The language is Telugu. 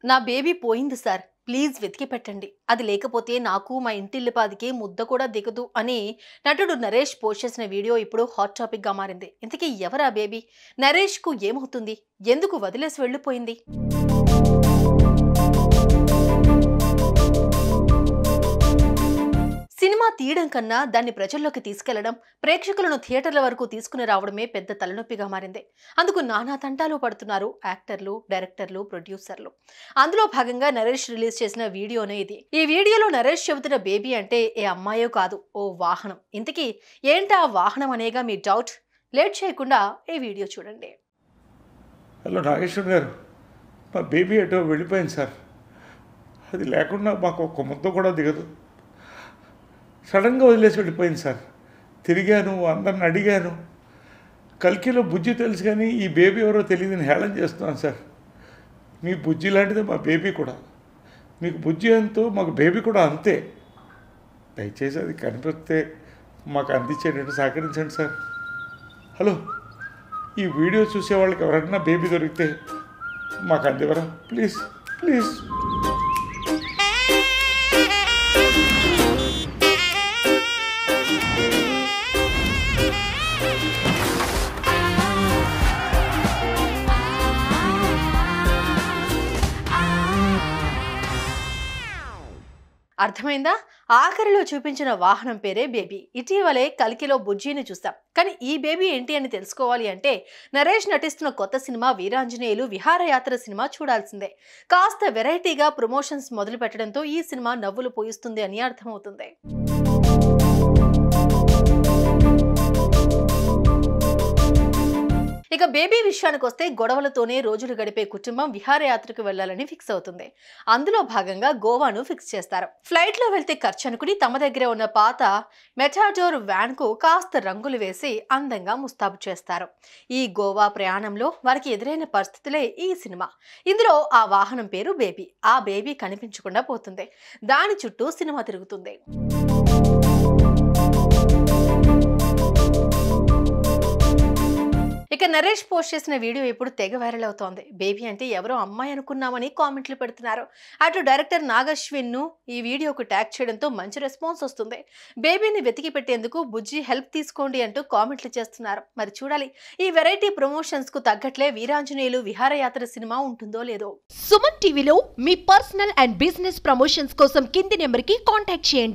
నా బేబీ పోయింది సార్, ప్లీజ్ వెతికి పెట్టండి. అది లేకపోతే నాకు మా ఇంటిల్లిపాదికి ముద్ద కూడా దిగదు అని నటుడు నరేష్ పోస్ట్ చేసిన వీడియో ఇప్పుడు హాట్ టాపిక్ గా మారింది. ఇంతకీ ఎవరా బేబీ? నరేష్ కు ఏమవుతుంది? ఎందుకు వదిలేసి వెళ్ళిపోయింది? సినిమా తీయడం కన్నా దాన్ని ప్రజల్లోకి తీసుకెళ్లడం, ప్రేక్షకులను థియేటర్ల వరకు తీసుకుని రావడమే పెద్ద తలనొప్పిగా మారింది. అందుకు నానా తంటాలు పడుతున్నారు యాక్టర్లు, డైరెక్టర్లు, ప్రొడ్యూసర్లు. అందులో భాగంగా నరేష్ రిలీజ్ చేసిన వీడియోనే ఇది. ఈ వీడియోలో నరేష్ చెబుతున్న బేబీ అంటే ఏ అమ్మాయో కాదు, ఓ వాహనం. ఇంతకీ ఏంటా వాహనం అనేగా మీ డౌట్? లేట్ చేయకుండా ఈ వీడియో చూడండి. హలో నాగేశ్వర్ గారు, మా బేబీ ఎటో వెళ్ళిపోయింది సార్. అది లేకుండా మాకు ఒక్క ముద్ద కూడా దిగదు. సడన్గా వదిలేసి వెళ్ళిపోయింది సార్. తిరిగాను, అందరిని అడిగాను. కల్కిలో బుజ్జి తెలుసు కానీ ఈ బేబీ ఎవరో తెలియదని హేళన చేస్తున్నాను సార్. మీ బుజ్జి లాంటిదే మా బేబీ కూడా. మీకు బుజ్జి ఎంతో మాకు బేబీ కూడా అంతే. దయచేసి అది కనిపిస్తే మాకు అందించేటట్టు సహకరించండి సార్. హలో, ఈ వీడియో చూసే వాళ్ళకి ఎవరైనా బేబీ దొరికితే మాకు అందివరా ప్లీజ్ ప్లీజ్. అర్థమైందా? ఆఖరిలో చూపించిన వాహనం పేరే బేబీ. ఇటీవలే కల్కిలో బుజ్జిని చూస్తాం. కానీ ఈ బేబీ ఏంటి అని తెలుసుకోవాలి అంటే నరేష్ నటిస్తున్న కొత్త సినిమా వీరాంజనేయులు విహారయాత్ర సినిమా చూడాల్సిందే. కాస్త వెరైటీగా ప్రమోషన్స్ మొదలు పెట్టడంతో ఈ సినిమా నవ్వులు పోయిస్తుంది అని అర్థమవుతుంది. ఇక బేబీ విషయానికి వస్తే గొడవలతోనే రోజులు గడిపే కుటుంబం విహారయాత్రకు వెళ్లాలని ఫిక్స్ అవుతుంది. అందులో భాగంగా గోవాను ఫిక్స్ చేస్తారు. ఫ్లైట్ లో వెళ్తే ఖర్చు అనుకుని తమ దగ్గర ఉన్న పాత మెటాడోర్ వ్యాన్ కు కాస్త రంగులు వేసి అందంగా ముస్తాబు చేస్తారు. ఈ గోవా ప్రయాణంలో వారికి ఎదురైన పరిస్థితులే ఈ సినిమా. ఇందులో ఆ వాహనం పేరు బేబీ. ఆ బేబీ కనిపించకుండా పోతుంది. దాని చుట్టూ సినిమా తిరుగుతుంది. ఇక నరేష్ పోస్ట్ చేసిన వీడియో ఇప్పుడు తెగ వైరల్ అవుతోంది. బేబీ అంటే ఎవరో అమ్మాయి అనుకున్నామని కామెంట్లు పెడుతున్నారు. అటు డైరెక్టర్ నాగశ్విన్ ను ఈ వీడియోకు ట్యాగ్ చేయడంతో మంచి రెస్పాన్స్ వస్తుంది. బేబీని వెతికి పెట్టేందుకు బుజ్జి హెల్ప్ తీసుకోండి అంటూ కామెంట్లు చేస్తున్నారు. మరి చూడాలి, ఈ వెరైటీ ప్రమోషన్స్ కు తగ్గట్లే వీరాంజనేయులు విహారయాత్ర సినిమా ఉంటుందో లేదో. సుమన్ టీవీలో మీ పర్సనల్ అండ్ బిజినెస్ ప్రమోషన్స్ కోసం కింది నెంబర్ కి కాంటాక్ట్ చేయండి.